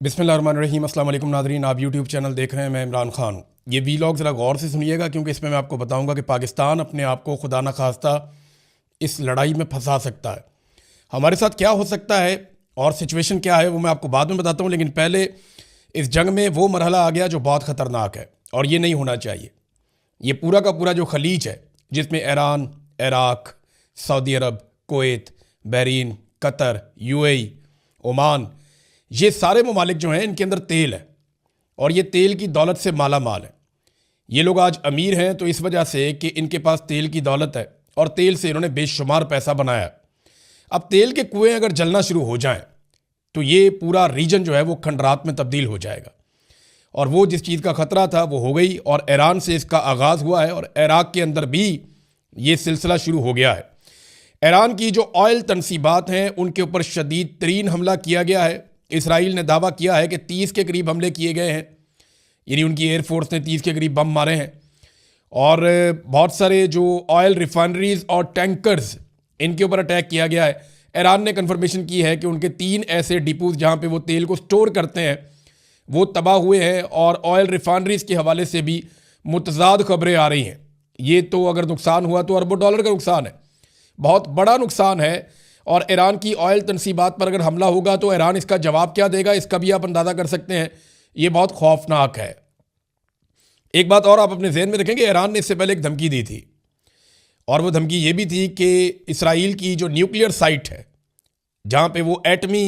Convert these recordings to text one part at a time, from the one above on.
बिस्मिल्लाहिर्रहमानिर्रहीम। अस्सलाम वालेकुम नाज़रीन, आप यूट्यूब चैनल देख रहे हैं, मैं इमरान खान हूँ। ये वीलॉग ज़रा गौर से सुनिएगा क्योंकि इसमें मैं आपको बताऊँगा कि पाकिस्तान अपने आप को खुदा न खास्ता इस लड़ाई में फंसा सकता है। हमारे साथ क्या हो सकता है और सिचुएशन क्या है वो मैं आपको बाद में बताता हूँ, लेकिन पहले इस जंग में वो मरहला आ गया जो बहुत ख़तरनाक है और ये नहीं होना चाहिए। ये पूरा का पूरा जो खलीज है जिसमें Iran, Iraq, Saudi Arabia, Kuwait, Bahrain, Qatar, UAE, Oman, ये सारे ममालिक जो हैं इनके अंदर तेल है और ये तेल की दौलत से माला माल है। ये लोग आज अमीर हैं तो इस वजह से कि इनके पास तेल की दौलत है और तेल से इन्होंने बेशुमार पैसा बनाया है। अब तेल के कुएं अगर जलना शुरू हो जाएं तो ये पूरा रीजन जो है वो खंडरात में तब्दील हो जाएगा और वो जिस चीज़ का ख़तरा था वो हो गई और ईरान से इसका आगाज़ हुआ है और इराक के अंदर भी ये सिलसिला शुरू हो गया है। ईरान की जो ऑयल तनसीबात हैं उनके ऊपर शदीद तरीन हमला किया गया है। इसराइल ने दावा किया है कि 30 के करीब हमले किए गए हैं, यानी उनकी एयरफोर्स ने 30 के करीब बम मारे हैं और बहुत सारे जो ऑयल रिफाइनरीज और टैंकर्स इनके ऊपर अटैक किया गया है। ईरान ने कन्फर्मेशन की है कि उनके 3 ऐसे डिपोज जहाँ पे वो तेल को स्टोर करते हैं वो तबाह हुए हैं और ऑयल रिफाइनरीज के हवाले से भी मुतज़ाद खबरें आ रही हैं। ये तो अगर नुकसान हुआ तो अरबों डॉलर का नुकसान है, बहुत बड़ा नुकसान है। और ईरान की ऑयल तनसीबात पर अगर हमला होगा तो ईरान इसका जवाब क्या देगा इसका भी आप अंदाज़ा कर सकते हैं। ये बहुत खौफनाक है। एक बात और आप अपने जहन में रखेंगे, ईरान ने इससे पहले एक धमकी दी थी और वो धमकी ये भी थी कि इसराइल की जो न्यूक्लियर साइट है जहाँ पे वो एटमी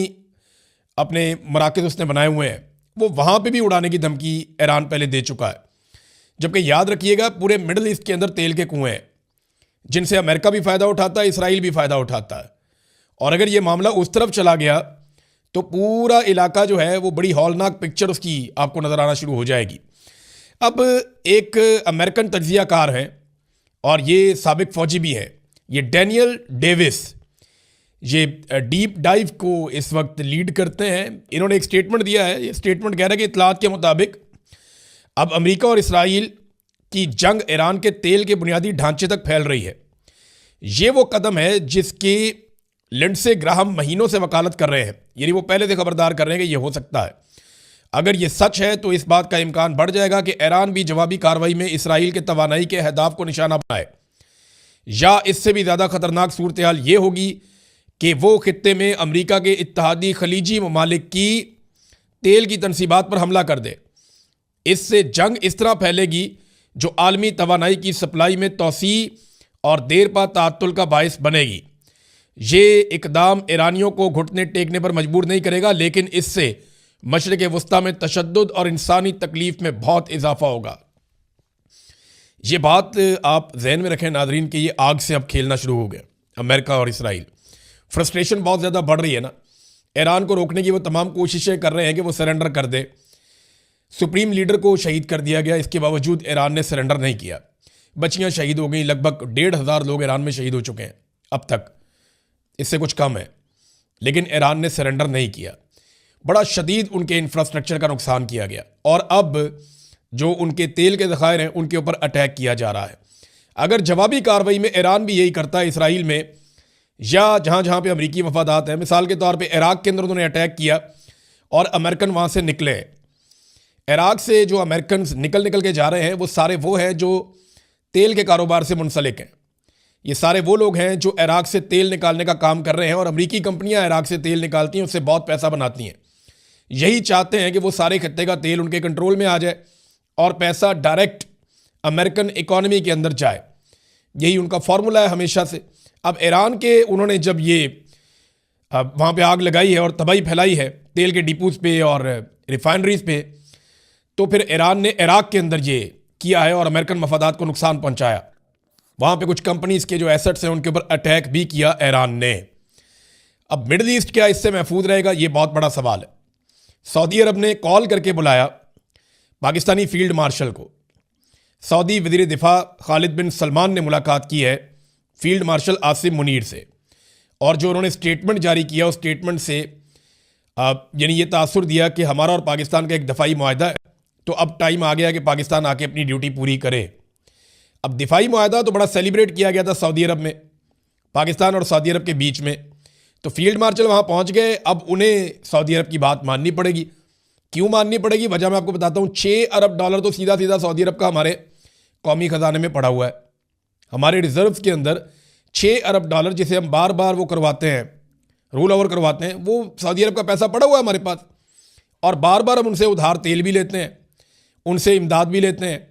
अपने मराकज़ उसने बनाए हुए हैं वो वहाँ पे भी उड़ाने की धमकी ईरान पहले दे चुका है। जबकि याद रखिएगा पूरे मिडल ईस्ट के अंदर तेल के कुएँ हैं जिनसे अमेरिका भी फ़ायदा उठाता है, इसराइल भी फ़ायदा उठाता है। और अगर ये मामला उस तरफ चला गया तो पूरा इलाका जो है वो बड़ी हौलनाक पिक्चर उसकी आपको नज़र आना शुरू हो जाएगी। अब एक अमेरिकन तज्ज़ियाकार हैं और ये साबिक फ़ौजी भी हैं, ये डैनियल डेविस, ये डीप डाइव को इस वक्त लीड करते हैं। इन्होंने एक स्टेटमेंट दिया है। ये स्टेटमेंट कह रहा है कि इत्तलात के मुताबिक अब अमेरिका और इसराइल की जंग ईरान के तेल के बुनियादी ढांचे तक फैल रही है। ये वो कदम है जिसकी लिंडसे ग्राहम महीनों से वकालत कर रहे हैं, यानी वो पहले से खबरदार कर रहे हैं कि ये हो सकता है। अगर ये सच है तो इस बात का इम्कान बढ़ जाएगा कि ईरान भी जवाबी कार्रवाई में इसराइल के तवानाई के अहदाफ को निशाना बनाए, या इससे भी ज़्यादा ख़तरनाक सूरत हाल ये होगी कि वो खित्ते में अमरीका के इत्तहादी खलीजी ममालिक की तेल की तनसीबात पर हमला कर दे। इससे जंग इस तरह फैलेगी जो आलमी तवानाई की सप्लाई में तोसी और देर पा तातुल का बायस बनेगी। ये इकदाम ईरानियों को घुटने टेकने पर मजबूर नहीं करेगा, लेकिन इससे मशरिक़ वस्ता में तशद्दुद और इंसानी तकलीफ में बहुत इजाफा होगा। ये बात आप जहन में रखें नाजरीन कि ये आग से अब खेलना शुरू हो गया अमेरिका और इसराइल। फ्रस्ट्रेशन बहुत ज़्यादा बढ़ रही है ना। ईरान को रोकने की वो तमाम कोशिशें कर रहे हैं कि वो सरेंडर कर दे। सुप्रीम लीडर को शहीद कर दिया गया, इसके बावजूद ईरान ने सरेंडर नहीं किया। बच्चियाँ शहीद हो गई, लगभग 1,500 लोग ईरान में शहीद हो चुके हैं अब तक, इससे कुछ कम है, लेकिन ईरान ने सरेंडर नहीं किया। बड़ा शदीद उनके इंफ्रास्ट्रक्चर का नुकसान किया गया और अब जो उनके तेल के ज़खायर हैं उनके ऊपर अटैक किया जा रहा है। अगर जवाबी कार्रवाई में ईरान भी यही करता है इसराइल में या जहाँ जहाँ पे अमरीकी मफादात हैं, मिसाल के तौर पे इराक के अंदर उन्होंने अटैक किया और अमेरिकन वहाँ से निकले। इराक से जो अमेरिकन निकल के जा रहे हैं वो सारे वो हैं जो तेल के कारोबार से मुंसलिक हैं। ये सारे वो लोग हैं जो इराक से तेल निकालने का काम कर रहे हैं और अमरीकी कंपनियां इराक से तेल निकालती हैं, उससे बहुत पैसा बनाती हैं। यही चाहते हैं कि वो सारे खत्ते का तेल उनके कंट्रोल में आ जाए और पैसा डायरेक्ट अमेरिकन इकॉनमी के अंदर जाए। यही उनका फार्मूला है हमेशा से। अब ईरान के उन्होंने जब ये वहाँ पे आग लगाई है और तबाही फैलाई है तेल के डिपोज पे और रिफाइनरीज पे, तो फिर ईरान ने इराक के अंदर ये किया है और अमेरिकन मफादात को नुकसान पहुँचाया। वहाँ पे कुछ कंपनीज के जो एसेट्स हैं उनके ऊपर अटैक भी किया ईरान ने। अब मिडल ईस्ट क्या इससे महफूज रहेगा, ये बहुत बड़ा सवाल है। सऊदी अरब ने कॉल करके बुलाया पाकिस्तानी फील्ड मार्शल को। सऊदी वज़ीर दिफा खालिद बिन सलमान ने मुलाकात की है फील्ड मार्शल आसिम मुनीर से और जो उन्होंने स्टेटमेंट जारी किया उस स्टेटमेंट से यानी ये तासुर दिया कि हमारा और पाकिस्तान का एक दफ़ाई मुआहदा है, तो अब टाइम आ गया कि पाकिस्तान आके अपनी ड्यूटी पूरी करे। अब दिफाई मुआहदा तो बड़ा सेलिब्रेट किया गया था सऊदी अरब में, पाकिस्तान और सऊदी अरब के बीच में, तो फील्ड मार्शल वहाँ पहुँच गए। अब उन्हें सऊदी अरब की बात माननी पड़ेगी। क्यों माननी पड़ेगी, वजह मैं आपको बताता हूँ। $6 अरब तो सीधा सीधा सऊदी अरब का हमारे कौमी खजाने में पड़ा हुआ है। हमारे रिजर्व्स के अंदर $6 अरब जिसे हम बार बार वो करवाते हैं, रोल ओवर करवाते हैं, वो सऊदी अरब का पैसा पड़ा हुआ है हमारे पास। और बार बार हम उनसे उधार तेल भी लेते हैं, उनसे इमदाद भी लेते हैं।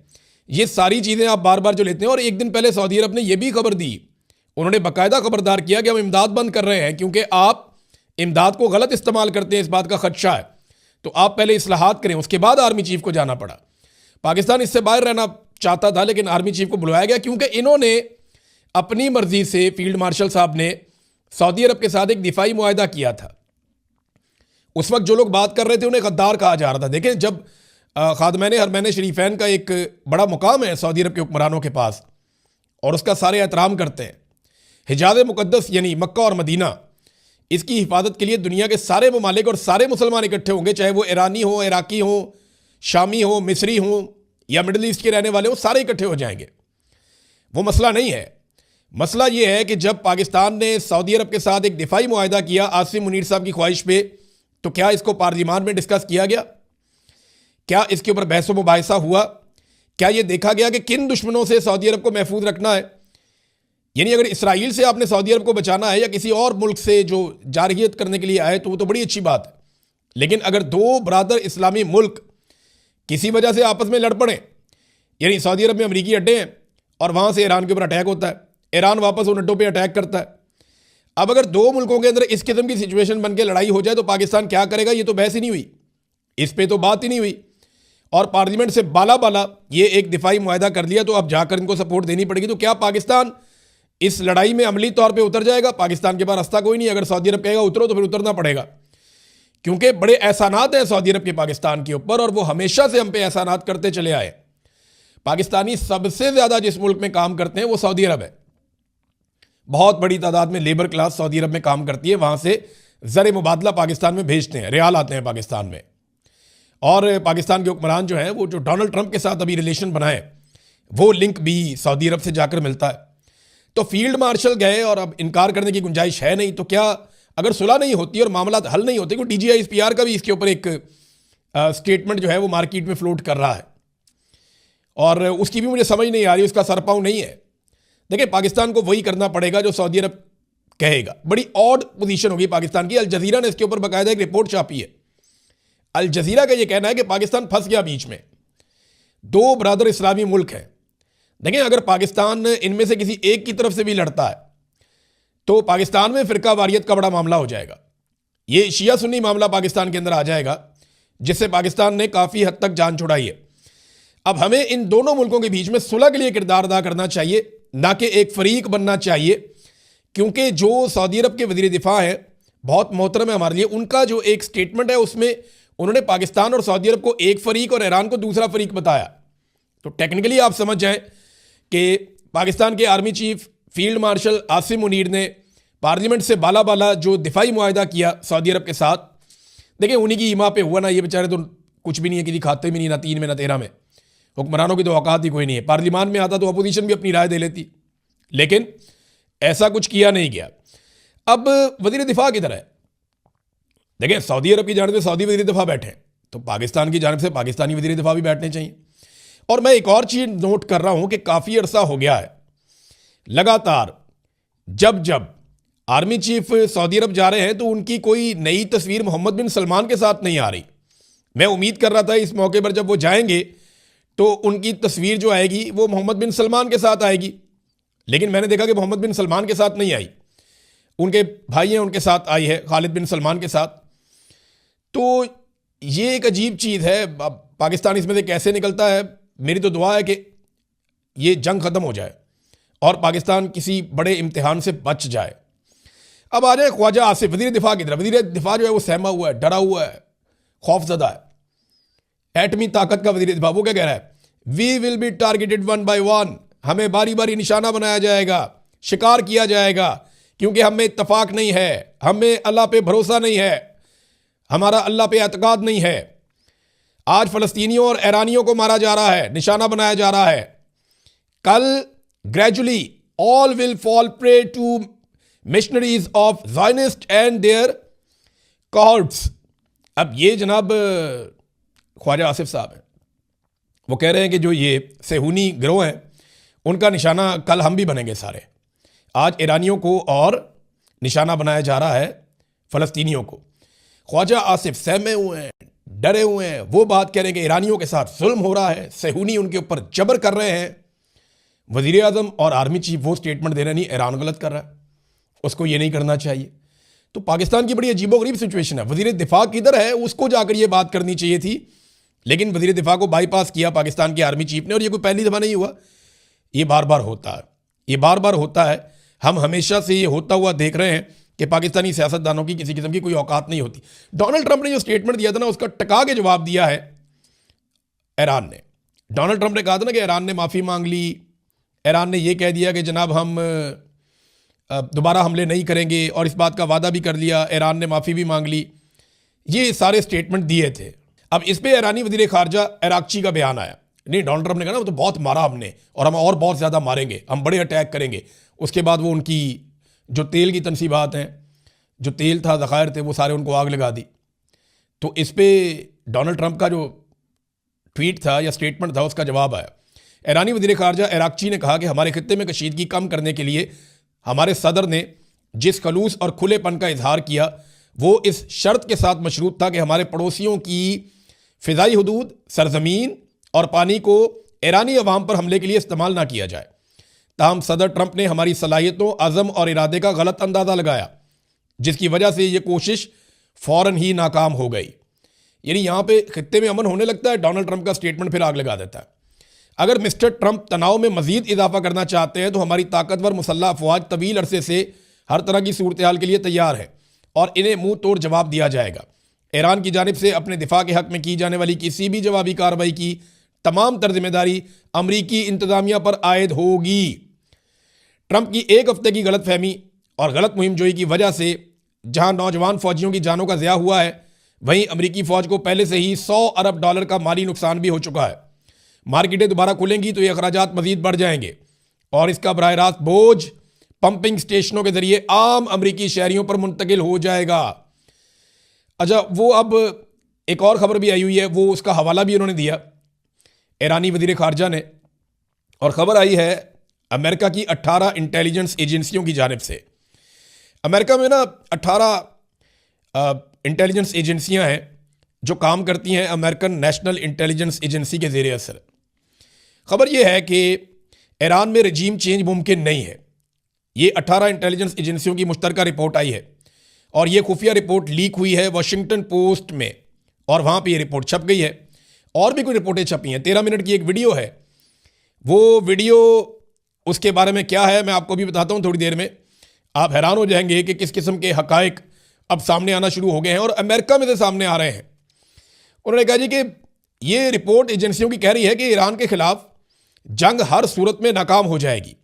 ये सारी चीज़ें आप बार बार जो लेते हैं। और एक दिन पहले सऊदी अरब ने यह भी खबर दी, उन्होंने बाकायदा खबरदार किया कि हम इमदाद बंद कर रहे हैं क्योंकि आप इमदाद को गलत इस्तेमाल करते हैं, इस बात का खदशा है। तो आप पहले इस्लाहात करें, उसके बाद आर्मी चीफ को जाना पड़ा। पाकिस्तान इससे बाहर रहना चाहता था लेकिन आर्मी चीफ को बुलाया गया क्योंकि इन्होंने अपनी मर्जी से, फील्ड मार्शल साहब ने सऊदी अरब के साथ एक दिफाई मुआहदा किया था। उस वक्त जो लोग बात कर रहे थे उन्हें गद्दार कहा जा रहा था। देखें, जब खादमैन हरमैन शरीफैन का एक बड़ा मुकाम है सऊदी अरब के हुक्मरानों के पास और उसका सारे एहतराम करते हैं। हिजाज मुक़द्दस यानी मक्का और मदीना, इसकी हिफाजत के लिए दुनिया के सारे ममालिक और सारे मुसलमान इकट्ठे होंगे, चाहे वो ईरानी हो, इराकी हो, शामी हो, मिस्री हो या मिडल ईस्ट के रहने वाले हो, सारे इकट्ठे हो जाएंगे। वो मसला नहीं है। मसला ये है कि जब पाकिस्तान ने सऊदी अरब के साथ एक दिफाई मुआहदा किया आसिम मुनीर साहब की ख्वाहिश पे, तो क्या इसको पार्लियामान में डिस्कस किया गया? क्या इसके ऊपर बहस व मुबाहिसा हुआ? क्या यह देखा गया कि किन दुश्मनों से सऊदी अरब को महफूज रखना है? यानी अगर इसराइल से आपने सऊदी अरब को बचाना है या किसी और मुल्क से जो जारहियत करने के लिए आए तो वो तो बड़ी अच्छी बात है। लेकिन अगर दो बरादर इस्लामी मुल्क किसी वजह से आपस में लड़ पड़े, यानी सऊदी अरब में अमरीकी अड्डे हैं और वहाँ से ईरान के ऊपर अटैक होता है, ईरान वापस उन अड्डों पर अटैक करता है। अब अगर दो मुल्कों के अंदर इस किस्म की सिचुएशन बन के लड़ाई हो जाए तो पाकिस्तान क्या करेगा? ये तो बहस ही नहीं हुई, इस पर तो बात ही नहीं हुई। और पार्लियामेंट से बाला बाला ये एक दिफाई मुआहदा कर लिया तो अब जाकर इनको सपोर्ट देनी पड़ेगी। तो क्या पाकिस्तान इस लड़ाई में अमली तौर पे उतर जाएगा? पाकिस्तान के पास रास्ता कोई नहीं। अगर सऊदी अरब कहेगा उतरो तो फिर उतरना पड़ेगा, क्योंकि बड़े एहसानात हैं सऊदी अरब के पाकिस्तान के ऊपर और वो हमेशा से हम पे एहसानात करते चले आए। पाकिस्तानी सबसे ज़्यादा जिस मुल्क में काम करते हैं वो सऊदी अरब है। बहुत बड़ी तादाद में लेबर क्लास सऊदी अरब में काम करती है, वहाँ से ज़र मुबादला पाकिस्तान में भेजते हैं, रियाल आते हैं पाकिस्तान में। और पाकिस्तान के हुक्मरान जो हैं वो जो डोनाल्ड ट्रंप के साथ अभी रिलेशन बनाए, वो लिंक भी सऊदी अरब से जाकर मिलता है। तो फील्ड मार्शल गए और अब इनकार करने की गुंजाइश है नहीं। तो क्या अगर सुलह नहीं होती और मामला हल नहीं होते, क्योंकि DGISPR का भी इसके ऊपर एक स्टेटमेंट जो है वो मार्केट में फ्लोट कर रहा है और उसकी भी मुझे समझ नहीं आ रही, उसका सरपाव नहीं है। देखिए, पाकिस्तान को वही करना पड़ेगा जो सऊदी अरब कहेगा। बड़ी ऑड पोजीशन होगी पाकिस्तान की। अल जजीरा ने इसके ऊपर बाकायदा एक रिपोर्ट छापी है। अल जजीरा का यह कहना है कि पाकिस्तान फंस गया बीच में, दो बरादर इस्लामी मुल्क हैं। देखें, अगर पाकिस्तान इनमें से किसी एक की तरफ से भी लड़ता है तो पाकिस्तान में फिरका वारियत का बड़ा मामला हो जाएगा। ये शिया सुन्नी मामला पाकिस्तान के अंदर आ जाएगा, जिससे पाकिस्तान ने काफ़ी हद तक जान छुड़ाई है। अब हमें इन दोनों मुल्कों के बीच में सुलह के लिए किरदार अदा करना चाहिए, ना कि एक फरीक बनना चाहिए। क्योंकि जो सऊदी अरब के वज़ीर दिफा हैं, बहुत मोहतरम है हमारे लिए, उनका जो एक स्टेटमेंट है उसमें उन्होंने पाकिस्तान और सऊदी अरब को एक फरीक और ईरान को दूसरा फरीक बताया। तो टेक्निकली आप समझ जाएं कि पाकिस्तान के army chief field marshal Asim Munir ने पार्लियामेंट से बाला बाला जो दिफाई मुआहदा किया सऊदी अरब के साथ, देखिए उन्हीं की ईमा पे हुआ ना। ये बेचारे तो कुछ भी नहीं है, किसी खाते में नहीं, ना 3 में ना 13 में। हुक्मरानों की तो औकात ही कोई नहीं है। पार्लियामान में आता तो अपोजिशन भी अपनी राय दे लेती, लेकिन ऐसा कुछ किया नहीं गया। अब वज़ीर दिफा किधर है? देखिए, सऊदी अरब की जानिब से सऊदी वज़ीर दिफा बैठे हैं, तो पाकिस्तान की जानिब से पाकिस्तानी वज़ीर दिफा भी बैठने चाहिए। और मैं एक और चीज़ नोट कर रहा हूं कि काफ़ी अरसा हो गया है लगातार जब जब आर्मी चीफ सऊदी अरब जा रहे हैं तो उनकी कोई नई तस्वीर मोहम्मद बिन सलमान के साथ नहीं आ रही। मैं उम्मीद कर रहा था इस मौके पर जब वो जाएंगे तो उनकी तस्वीर जो आएगी वो मोहम्मद बिन सलमान के साथ आएगी, लेकिन मैंने देखा कि मोहम्मद बिन सलमान के साथ नहीं आई, उनके भाई हैं उनके साथ आई है, खालिद बिन सलमान के साथ। तो ये एक अजीब चीज़ है। पाकिस्तान इसमें से कैसे निकलता है? मेरी तो दुआ है कि ये जंग ख़त्म हो जाए और पाकिस्तान किसी बड़े इम्तिहान से बच जाए। अब आ जाए ख्वाजा आसिफ, वज़ीर दिफा की तरफ। वज़ीर दिफा जो है वो सहमा हुआ है, डरा हुआ है, खौफजदा है। एटमी ताकत का वज़ीर दिफा, वो क्या कह रहा है? We will be targeted 1 by 1, हमें बारी बारी निशाना बनाया जाएगा, शिकार किया जाएगा, क्योंकि हमें इत्तफाक नहीं है, हमें अल्लाह पे भरोसा नहीं है, हमारा अल्लाह पे एतकाद नहीं है। आज फ़लस्तीनियों और ईरानियों को मारा जा रहा है, निशाना बनाया जा रहा है। कल gradually all will fall prey to missionaries of Zionist and their courts. अब ये जनाब ख्वाजा आसिफ साहब हैं, वो कह रहे हैं कि जो ये सेहूनी गिरोह हैं उनका निशाना कल हम भी बनेंगे सारे। आज ईरानियों को और निशाना बनाया जा रहा है, फ़लस्तीनियों को। ख्वाजा आसिफ सहमे हुए हैं, डरे हुए हैं। वो बात कह रहे हैं कि ईरानियों के साथ जुल्म हो रहा है, सेहूनी उनके ऊपर जबर कर रहे हैं। वज़ीर आज़म और आर्मी चीफ वो स्टेटमेंट दे रहे नहीं, ईरान गलत कर रहा है, उसको ये नहीं करना चाहिए। तो पाकिस्तान की बड़ी अजीबोगरीब सिचुएशन है। वज़ीर दिफा किधर है, उसको जाकर ये बात करनी चाहिए थी, लेकिन वज़ीर दिफा को बाईपास किया पाकिस्तान के आर्मी चीफ ने। और ये कोई पहली दफ़ा नहीं हुआ, ये बार बार होता है, ये बार बार होता है। हम हमेशा से ये होता हुआ देख रहे हैं कि पाकिस्तानी सियासतदानों की किसी किस्म की कोई औकात नहीं होती। डोनाल्ड ट्रंप ने जो स्टेटमेंट दिया था ना, उसका टका के जवाब दिया है ईरान ने। डोनाल्ड ट्रंप ने कहा था ना कि ईरान ने माफ़ी मांग ली, ईरान ने यह कह दिया कि जनाब हम दोबारा हमले नहीं करेंगे, और इस बात का वादा भी कर लिया, ईरान ने माफ़ी भी मांग ली। ये सारे स्टेटमेंट दिए थे। अब इस पर ईरानी वज़ीर ख़ारजा अराक्ची का बयान आया। नहीं, डोनाल्ड ट्रंप ने कहा ना वो तो बहुत मारा हमने, और हम और बहुत ज़्यादा मारेंगे, हम बड़े अटैक करेंगे। उसके बाद वो उनकी जो तेल की तनसीबात हैं, जो तेल था, ज़खायर थे, वो सारे उनको आग लगा दी। तो इस पर डोनाल्ड ट्रंप का जो ट्वीट था या स्टेटमेंट था, उसका जवाब आया। ईरानी वज़ीर ख़ारजा अराक्ची ने कहा कि हमारे खित्ते में कशीदगी कम करने के लिए हमारे सदर ने जिस खलूस और खुलेपन का इजहार किया, वो इस शर्त के साथ मशरूत था कि हमारे पड़ोसियों की फ़िज़ाई हदूद, सरजमीन और पानी को ईरानी अवाम पर हमले के लिए इस्तेमाल ना किया जाए। ताहम सदर ट्रंप ने हमारी सलाहियतों, अज़म और इरादे का गलत अंदाज़ा लगाया, जिसकी वजह से ये कोशिश फ़ौरन ही नाकाम हो गई। यानी यहाँ पे खित्ते में अमन होने लगता है, डोनाल्ड ट्रंप का स्टेटमेंट फिर आग लगा देता है। अगर मिस्टर ट्रंप तनाव में मज़ीद इजाफा करना चाहते हैं तो हमारी ताकतवर मुसल्लह अफवाज तवील अरसे से हर तरह की सूरत हाल के लिए तैयार है और इन्हें मुंह तोड़ जवाब दिया जाएगा। ईरान की जानिब से अपने दिफा के हक़ में की जाने वाली किसी भी जवाबी कार्रवाई की तमाम जिम्मेदारी अमरीकी इंतज़ामिया पर आयद होगी। ट्रंप की एक हफ्ते की गलत फहमी और गलत मुहिम जोई की वजह से जहां नौजवान फौजियों की जानों का ज़िया हुआ है, वहीं अमरीकी फ़ौज को पहले से ही $100 अरब का माली नुकसान भी हो चुका है। मार्केटें दोबारा खुलेंगी तो ये अखराजात मज़ीद बढ़ जाएंगे और इसका बराह रास्त बोझ पंपिंग स्टेशनों के ज़रिए आम अमरीकी शहरियों पर मुंतकिल हो जाएगा। अच्छा, वो अब एक और ख़बर भी आई हुई है, वो उसका हवाला भी उन्होंने दिया ईरानी वज़ीर ख़ारजा ने, और ख़बर आई है अमेरिका की 18 इंटेलिजेंस एजेंसियों की जानिब से। अमेरिका में ना 18 इंटेलिजेंस एजेंसियां हैं जो काम करती हैं अमेरिकन नेशनल इंटेलिजेंस एजेंसी के ज़ेरे असर। ख़बर यह है कि ईरान में रजीम चेंज मुमकिन नहीं है। ये 18 इंटेलिजेंस एजेंसियों की मुश्तरका रिपोर्ट आई है और ये खुफिया रिपोर्ट लीक हुई है वाशिंगटन पोस्ट में, और वहाँ पे ये रिपोर्ट छप गई है। और भी कोई रिपोर्टें छपी हैं। 13 मिनट की एक वीडियो है, वो वीडियो उसके बारे में क्या है मैं आपको भी बताता हूँ थोड़ी देर में। आप हैरान हो जाएंगे कि किस किस्म के हकायक अब सामने आना शुरू हो गए हैं और अमेरिका में से सामने आ रहे हैं। उन्होंने कहा जी कि ये रिपोर्ट एजेंसियों की कह रही है कि ईरान के खिलाफ जंग हर सूरत में नाकाम हो जाएगी।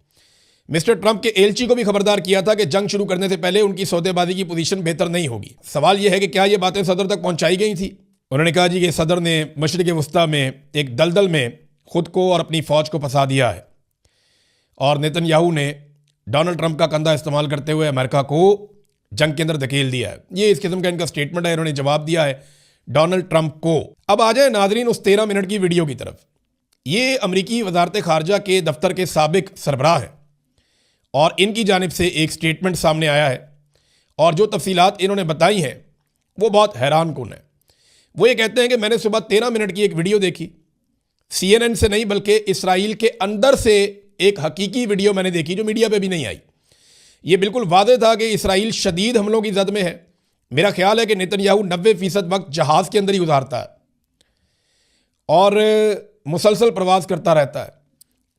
मिस्टर ट्रंप के एलची को भी खबरदार किया था कि जंग शुरू करने से पहले उनकी सौदेबाजी की पोजीशन बेहतर नहीं होगी। सवाल यह है कि क्या ये बातें सदर तक पहुंचाई गई थी। उन्होंने कहा जी कि सदर ने मशरिक़ वस्ता में एक दलदल में खुद को और अपनी फ़ौज को फंसा दिया है और नेतन्याहू ने डोनाल्ड ट्रंप का कंधा इस्तेमाल करते हुए अमेरिका को जंग के अंदर धकेल दिया है। ये इस किस्म का इनका स्टेटमेंट है, इन्होंने जवाब दिया है डोनाल्ड ट्रंप को। अब आ जाए नाजरीन उस 13 मिनट की वीडियो की तरफ। ये अमरीकी वजारत खारजा के दफ्तर के साबिक सरबराह हैं और इनकी जानिब से एक स्टेटमेंट सामने आया है और जो तफसीलात इन्होंने बताई हैं वो बहुत हैरान कुन है। वो ये कहते हैं कि मैंने सुबह 13 मिनट की एक वीडियो देखी, CNN से नहीं बल्कि इसराइल के अंदर से एक हकीकी वीडियो मैंने देखी जो मीडिया पे भी नहीं आई। ये बिल्कुल वादे था कि इसराइल शदीद हमलों की जद में है। मेरा ख्याल है कि नेतन्याहू 90% वक्त जहाज़ के अंदर ही गुजारता है और मुसलसल प्रवास करता रहता है।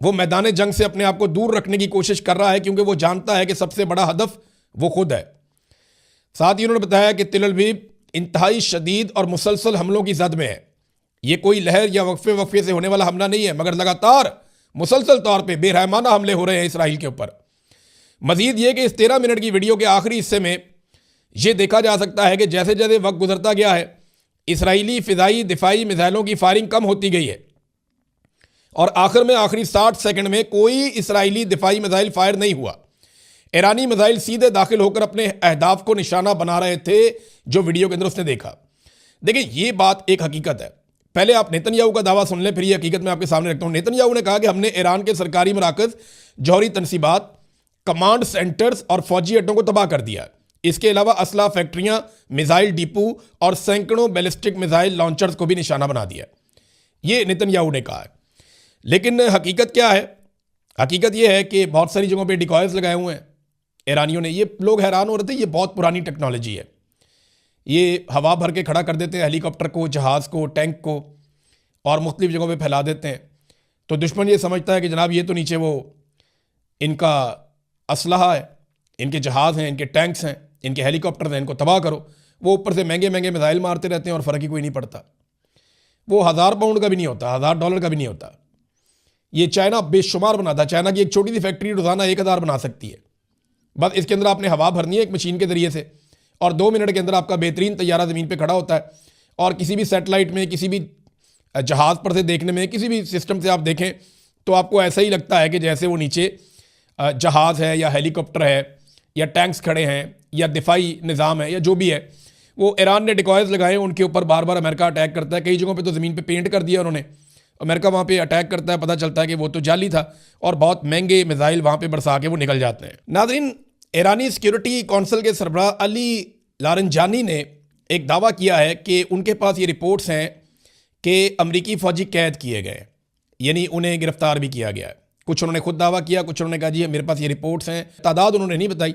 वो मैदान जंग से अपने आप को दूर रखने की कोशिश कर रहा है क्योंकि वो जानता है कि सबसे बड़ा हदफ वो खुद है। साथ ही उन्होंने बताया कि तिल अवीव इंतहाई शदीद और मुसलसल हमलों की जद में है। ये कोई लहर या वक्फे से होने वाला हमला नहीं है, मगर लगातार मुसलसल तौर पे बेरहमाना हमले हो रहे हैं इसराइल के ऊपर। मजीद ये कि इस 13 मिनट की वीडियो के आखिरी हिस्से में यह देखा जा सकता है कि जैसे जैसे वक्त गुजरता गया है इसराइली फ़िज़ाई दिफाई मिसाइलों की फायरिंग कम होती गई है और आखिर में आखिरी 60 सेकंड में कोई इसराइली दिफाई मिसाइल फायर नहीं हुआ। ईरानी मिसाइल सीधे दाखिल होकर अपने अहदाफ को निशाना बना रहे थे जो वीडियो के अंदर उसने देखा। देखिए, ये बात एक हकीकत है। पहले आप नेतन्याहू का दावा सुन लें, फिर ये हकीकत मैं आपके सामने रखता हूं। नेतन्याहू ने कहा कि हमने ईरान के सरकारी मराकज, जौहरी तनसीबात, कमांड सेंटर्स और फौजी अड्डों को तबाह कर दिया। इसके अलावा असला फैक्ट्रियां, मिसाइल डिपो और सैकड़ों बैलिस्टिक मिसाइल लॉन्चर्स को भी निशाना बना दिया। ये नेतन्याहू ने कहा है। लेकिन हकीकत क्या है? हकीकत यह है कि बहुत सारी जगहों पे डिकॉयर्स लगाए हुए हैं ईरानियों ने। ये लोग हैरान हो रहे थे, ये बहुत पुरानी टेक्नोलॉजी है। ये हवा भर के खड़ा कर देते हैं हेलीकॉप्टर को, जहाज़ को, टैंक को, और मुख्तलिफ जगहों पे फैला देते हैं। तो दुश्मन ये समझता है कि जनाब ये तो नीचे वो इनका असलहा है, इनके जहाज़ हैं, इनके टैंक्स हैं, इनके हेलीकॉप्टर हैं, इनको तबाह करो। वो ऊपर से महंगे महंगे मिसाइल मारते रहते हैं और फ़र्क ही कोई नहीं पड़ता। वो 1000 पाउंड का भी नहीं होता, $1000 का भी नहीं होता। ये चाइना बेशुमार बनाता है। चाइना की एक छोटी सी फैक्ट्री रोज़ाना 1000 बना सकती है। बस इसके अंदर आपने हवा भरनी है एक मशीन के ज़रिए से, और 2 मिनट के अंदर आपका बेहतरीन तैयारा ज़मीन पे खड़ा होता है। और किसी भी सैटेलाइट में, किसी भी जहाज़ पर से देखने में, किसी भी सिस्टम से आप देखें तो आपको ऐसा ही लगता है कि जैसे वो नीचे जहाज़ है या हेलीकॉप्टर है या टैंक्स खड़े हैं या दिफाई निज़ाम है या जो भी है। वो ईरान ने डिकॉयर्स लगाए, उनके ऊपर बार बार अमेरिका अटैक करता है। कई जगहों पे तो ज़मीन पे पेंट कर दिया उन्होंने। अमेरिका वहाँ पे अटैक करता है, पता चलता है कि वो तो जाली था, और बहुत महंगे मिसाइल वहाँ पे बरसा के वो निकल जाते हैं। नाज़रीन, ईरानी सिक्योरिटी कौंसिल के सरबराह अली लारंजानी ने एक दावा किया है कि उनके पास ये रिपोर्ट्स हैं कि अमरीकी फ़ौजी कैद किए गए, यानी उन्हें गिरफ्तार भी किया गया है। कुछ उन्होंने खुद दावा किया, कुछ उन्होंने कहा जी मेरे पास ये रिपोर्ट्स हैं। तादाद उन्होंने नहीं बताई,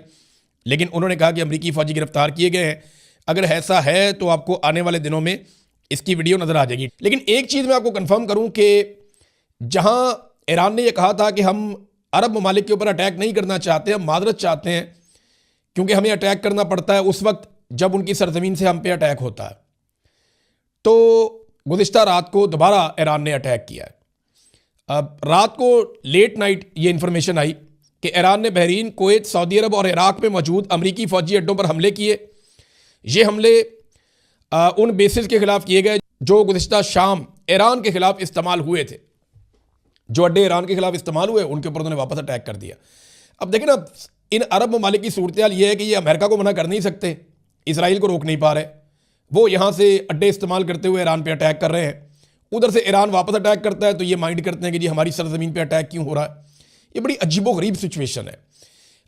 लेकिन उन्होंने कहा कि अमरीकी फ़ौजी गिरफ्तार किए गए हैं। अगर ऐसा है तो आपको आने वाले दिनों में इसकी वीडियो नज़र आ जाएगी। लेकिन एक चीज़ मैं आपको कंफर्म करूं कि जहां ईरान ने यह कहा था कि हम अरब ममालिक के ऊपर अटैक नहीं करना चाहते, हम मादरत चाहते हैं क्योंकि हमें अटैक करना पड़ता है उस वक्त जब उनकी सरजमीन से हम पे अटैक होता है, तो गुज़िश्ता रात को दोबारा ईरान ने अटैक किया है। अब रात को लेट नाइट ये इंफॉर्मेशन आई कि ईरान ने बहरीन, कुवैत, सऊदी अरब और इराक में मौजूद अमरीकी फ़ौजी अड्डों पर हमले किए। ये हमले उन बेसिस के खिलाफ किए गए जो गुज़िश्ता शाम ईरान के खिलाफ इस्तेमाल हुए थे। जो अड्डे ईरान के खिलाफ इस्तेमाल हुए उनके ऊपर उन्होंने वापस अटैक कर दिया। अब देखें ना, इन अरब ममालिक की सूरत हाल ये है कि ये अमेरिका को मना कर नहीं सकते, इसराइल को रोक नहीं पा रहे। वो यहाँ से अड्डे इस्तेमाल करते हुए ईरान पे अटैक कर रहे हैं। उधर से ईरान वापस अटैक करता है तो ये माइंड करते हैं कि जी हमारी सरजमीन पे अटैक क्यों हो रहा है। ये बड़ी अजीबोगरीब सिचुएशन है।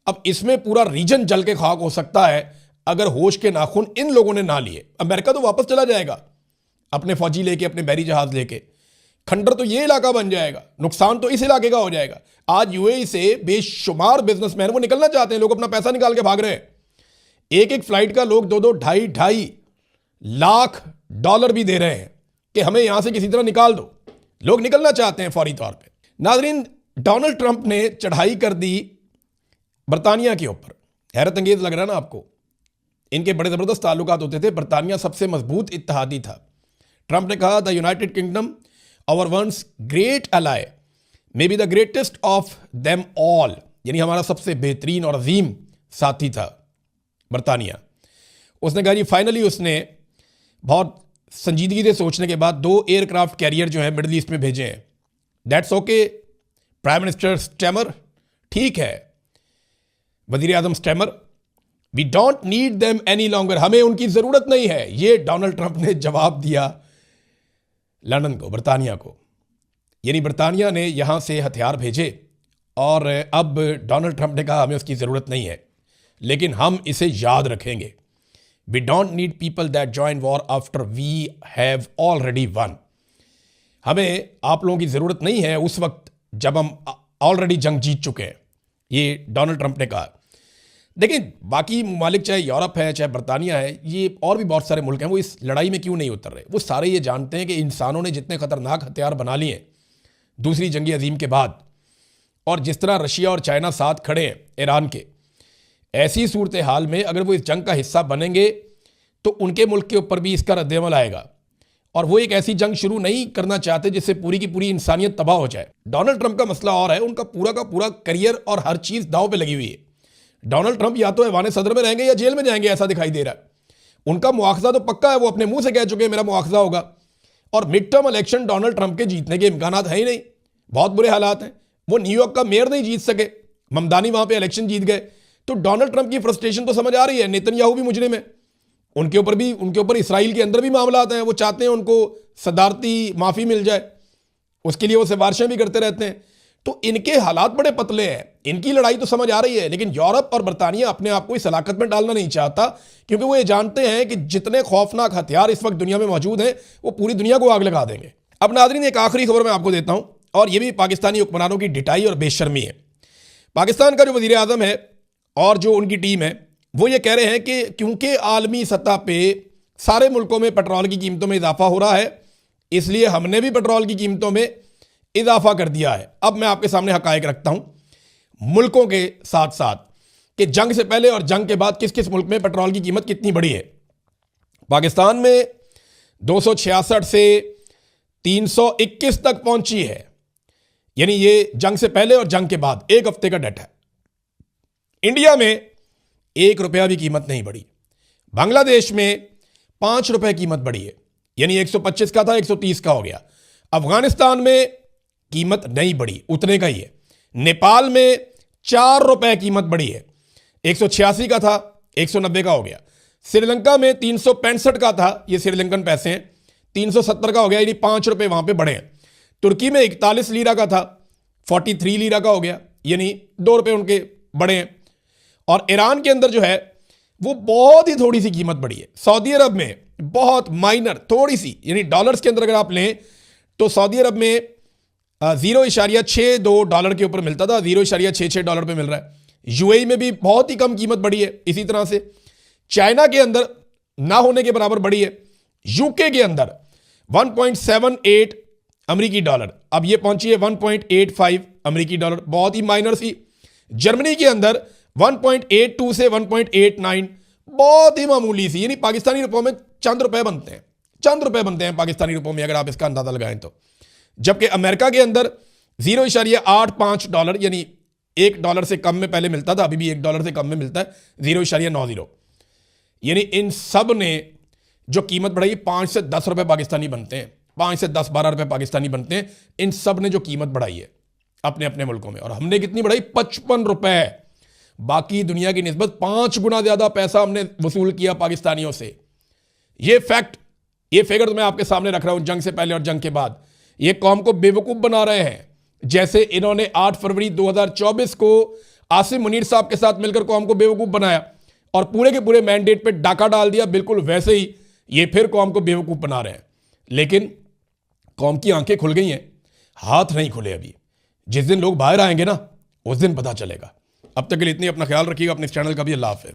अब इसमें पूरा रीजन जल के खाक हो सकता है अगर होश के नाखून इन लोगों ने ना लिए। अमेरिका तो वापस चला जाएगा अपने फौजी लेके, अपने बहरी जहाज लेके। खंडर तो ये इलाका बन जाएगा, नुकसान तो इस इलाके का हो जाएगा। आज यूएई से बेशुमार बिजनेसमैन वो निकलना चाहते हैं, लोग अपना पैसा निकाल के भाग रहे हैं। एक एक फ्लाइट का लोग 2-2, ढाई लाख डॉलर भी दे रहे हैं कि हमें यहां से किसी तरह निकाल दो। लोग निकलना चाहते हैं फौरी तौर पे। नाजरीन, डोनाल्ड ट्रंप ने चढ़ाई कर दी बरतानिया के ऊपर। हैरत अंगेज लग रहा है ना आपको? इनके बड़े ज़बरदस्त ताल्लुकात होते थे, बरतानिया सबसे मजबूत इत्तेहादी था। ट्रंप ने कहा the United Kingdom our once great ally may be the greatest of them all, यानी हमारा सबसे बेहतरीन और अजीम साथी था बरतानिया। उसने कहा जी फाइनली उसने बहुत संजीदगी से सोचने के बाद 2 एयरक्राफ्ट कैरियर जो है मिडल ईस्ट में भेजे हैं। That's okay prime minister Starmer, ठीक है वजीर आजम Starmer, we don't need them any longer, हमें उनकी ज़रूरत नहीं है। ये डोनाल्ड ट्रंप ने जवाब दिया लंदन को, बरतानिया को। यानी बरतानिया ने यहाँ से हथियार भेजे और अब डोनाल्ड ट्रंप ने कहा हमें उसकी ज़रूरत नहीं है, लेकिन हम इसे याद रखेंगे। We don't need people that join war after we have already won. हमें आप लोगों की ज़रूरत नहीं है उस वक्त जब हम ऑलरेडी जंग जीत चुके हैं, ये डोनाल्ड ट्रंप ने कहा। देखिए, बाकी ममालिक चाहे यूरोप है, चाहे बरतानिया है, ये और भी बहुत सारे मुल्क हैं, वो इस लड़ाई में क्यों नहीं उतर रहे? वो सारे ये जानते हैं कि इंसानों ने जितने ख़तरनाक हथियार बना लिए दूसरी जंग अजीम के बाद, और जिस तरह रशिया और चाइना साथ खड़े हैं ईरान के, ऐसी सूरत हाल में अगर वो इस जंग का हिस्सा बनेंगे तो उनके मुल्क के ऊपर भी इसका रद्देअमल आएगा। और वो एक ऐसी जंग शुरू नहीं करना चाहते जिससे पूरी की पूरी इंसानियत तबाह हो जाए। डोनाल्ड ट्रंप का मसला और है, उनका पूरा का पूरा करियर और हर चीज़ दांव पे लगी हुई है। डोनाल्ड ट्रंप या तो ऐवान सदर में रहेंगे या जेल में जाएंगे, ऐसा दिखाई दे रहा है। उनका मुआवजा तो पक्का है, वो अपने मुंह से कह चुके हैं मेरा मुआवजा होगा। और mid term election Donald Trump के जीतने के इम्कान है ही नहीं, बहुत बुरे हालात हैं। वो न्यूयॉर्क का मेयर नहीं जीत सके, ममदानी वहां पे इलेक्शन जीत गए। तो डोनाल्ड ट्रंप की फ्रस्ट्रेशन तो समझ आ रही है। नेतन्याहू भी मुजरिम है, उनके ऊपर इसराइल के अंदर भी मामला हैं, वो चाहते हैं उनको सदारती माफ़ी मिल जाए, उसके लिए वो सिफारिशें भी करते रहते हैं। तो इनके हालात बड़े पतले हैं, इनकी लड़ाई तो समझ आ रही है, लेकिन यूरोप और बरतानिया अपने आप को इस हलाकत में डालना नहीं चाहता, क्योंकि वो ये जानते हैं कि जितने खौफनाक हथियार इस वक्त दुनिया में मौजूद हैं वो पूरी दुनिया को आग लगा देंगे। अब नाज़रीन, एक आखिरी खबर मैं आपको देता हूं, और ये भी पाकिस्तानी हुक्मरानों की ढिठाई और बेशर्मी है। पाकिस्तान का जो वज़ीर आज़म है और जो उनकी टीम है वो ये कह रहे हैं कि क्योंकि आलमी सतह पे सारे मुल्कों में पेट्रोल की कीमतों में इजाफा हो रहा है, इसलिए हमने भी पेट्रोल की कीमतों में इजाफा कर दिया है। अब मैं आपके सामने हकायक रखता हूं मुल्कों के साथ साथ कि जंग से पहले और जंग के बाद किस किस मुल्क में पेट्रोल की कीमत कितनी बढ़ी है। पाकिस्तान में 266 से 321 तक पहुंची है, यानी ये जंग से पहले और जंग के बाद एक हफ्ते का डाटा है। इंडिया में 1 रुपया भी कीमत नहीं बढ़ी। बांग्लादेश में 5 रुपए कीमत बढ़ी है, यानी 125 का था 130 का हो गया। अफगानिस्तान में कीमत नहीं बढ़ी, उतने का ही है। नेपाल में 4 रुपए कीमत बढ़ी है, 186 का था 190 का हो गया। श्रीलंका में 365 का था, ये श्रीलंकन पैसे हैं, 370 का हो गया, यानी 5 रुपए वहां पे बढ़े हैं। तुर्की में 41 लीरा का था, 43 लीरा का हो गया, यानी 2 रुपए उनके बढ़े हैं। और ईरान के अंदर जो है वो बहुत ही थोड़ी सी कीमत बढ़ी है। सऊदी अरब में बहुत माइनर थोड़ी सी, यानी डॉलर्स के अंदर अगर आप लें तो सऊदी अरब में 0.62 डॉलर के ऊपर मिलता था, 0.66 डॉलर पे मिल रहा है। यूएई में भी बहुत ही कम कीमत बढ़ी है। इसी तरह से चाइना के अंदर ना होने के बराबर बढ़ी है। यूके के अंदर 1.78 अमेरिकी डॉलर, अब ये पहुंची है 1.85 अमेरिकी डॉलर, बहुत ही माइनर सी। जर्मनी के अंदर 1.82 से 1.89, बहुत ही मामूली सी, यानी पाकिस्तानी रुपयों में चंद रुपए बनते हैं, चंद रुपए बनते हैं पाकिस्तानी रुपयों में, अगर आप इसका अंदाजा लगाएं तो। जबकि अमेरिका के अंदर 0.85 डॉलर, यानी $1 से कम में पहले मिलता था, अभी भी $1 से कम में मिलता है, 0.90। यानी इन सब ने जो कीमत बढ़ाई 5 से 10 रुपए पाकिस्तानी बनते हैं, 5 से 10-12 रुपए पाकिस्तानी बनते हैं। इन सब ने जो कीमत बढ़ाई है अपने अपने मुल्कों में, और हमने कितनी बढ़ाई? 55 रुपए। बाकी दुनिया की निस्बत 5 गुना ज्यादा पैसा हमने वसूल किया पाकिस्तानियों से। ये फैक्ट, ये फिगर तो मैं आपके सामने रख रहा हूं, जंग से पहले और जंग के बाद। ये कौम को बेवकूफ बना रहे हैं, जैसे इन्होंने 8 फरवरी 2024 को आसिम मुनीर साहब के साथ मिलकर कौम को बेवकूफ बनाया और पूरे के पूरे मैंडेट पे डाका डाल दिया, बिल्कुल वैसे ही ये फिर कौम को बेवकूफ बना रहे हैं। लेकिन कौम की आंखें खुल गई हैं, हाथ नहीं खुले अभी। जिस दिन लोग बाहर आएंगे ना, उस दिन पता चलेगा। अब तक के लिए इतनी, अपना ख्याल रखिएगा, अपने इस चैनल का भी। अल्लाह हाफ़िज़।